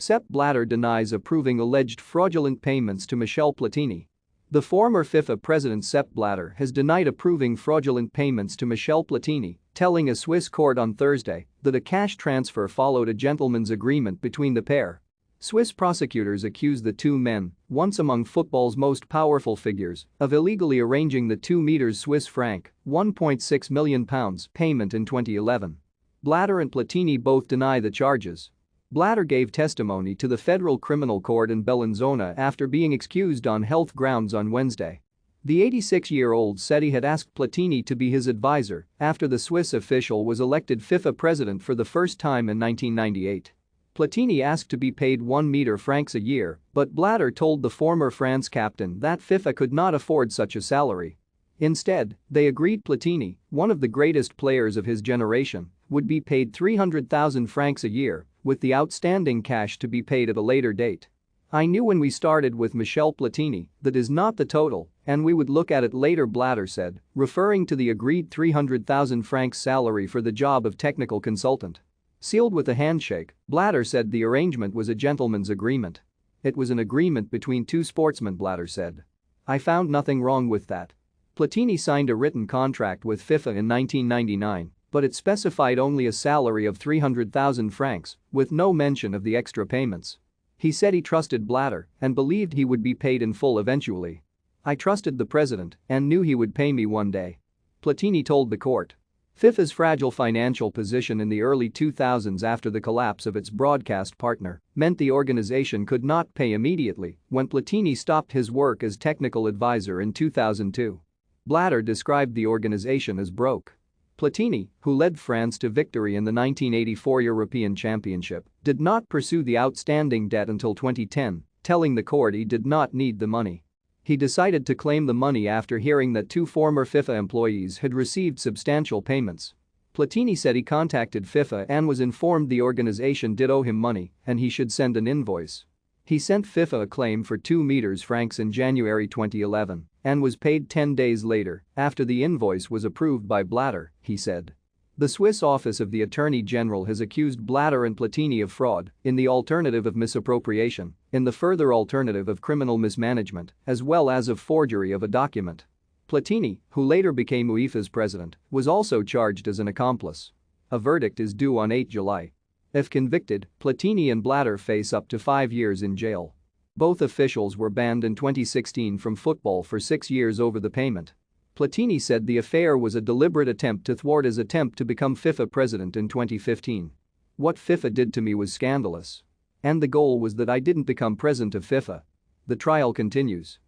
Sepp Blatter denies approving alleged fraudulent payments to Michel Platini. The former FIFA president Sepp Blatter has denied approving fraudulent payments to Michel Platini, telling a Swiss court on Thursday that a cash transfer followed a gentleman's agreement between the pair. Swiss prosecutors accuse the two men, once among football's most powerful figures, of illegally arranging the 2 Swiss franc (£1.6 million) payment in 2011. Blatter and Platini both deny the charges. Blatter gave testimony to the federal criminal court in Bellinzona after being excused on health grounds on Wednesday. The 86-year-old said he had asked Platini to be his advisor after the Swiss official was elected FIFA president for the first time in 1998. Platini asked to be paid 1 francs a year, but Blatter told the former France captain that FIFA could not afford such a salary. Instead, they agreed Platini, one of the greatest players of his generation, would be paid 300,000 francs a year, with the outstanding cash to be paid at a later date. "I knew when we started with Michel Platini that is not the total, and we would look at it later," Blatter said, referring to the agreed 300,000 francs salary for the job of technical consultant. Sealed with a handshake, Blatter said the arrangement was a gentleman's agreement. "It was an agreement between two sportsmen," Blatter said. "I found nothing wrong with that." Platini signed a written contract with FIFA in 1999, but it specified only a salary of 300,000 francs, with no mention of the extra payments. He said he trusted Blatter and believed he would be paid in full eventually. "I trusted the president and knew he would pay me one day," Platini told the court. FIFA's fragile financial position in the early 2000s after the collapse of its broadcast partner meant the organization could not pay immediately when Platini stopped his work as technical advisor in 2002. Blatter described the organization as broke. Platini, who led France to victory in the 1984 European Championship, did not pursue the outstanding debt until 2010, telling the court he did not need the money. He decided to claim the money after hearing that two former FIFA employees had received substantial payments. Platini said he contacted FIFA and was informed the organization did owe him money and he should send an invoice. He sent FIFA a claim for 2 francs in January 2011 and was paid 10 days later after the invoice was approved by Blatter, he said. The Swiss Office of the Attorney General has accused Blatter and Platini of fraud, in the alternative of misappropriation, in the further alternative of criminal mismanagement, as well as of forgery of a document. Platini, who later became UEFA's president, was also charged as an accomplice. A verdict is due on 8 July. If convicted, Platini and Blatter face up to 5 years in jail. Both officials were banned in 2016 from football for 6 years over the payment. Platini said the affair was a deliberate attempt to thwart his attempt to become FIFA president in 2015. "What FIFA did to me was scandalous. And the goal was that I didn't become president of FIFA." The trial continues.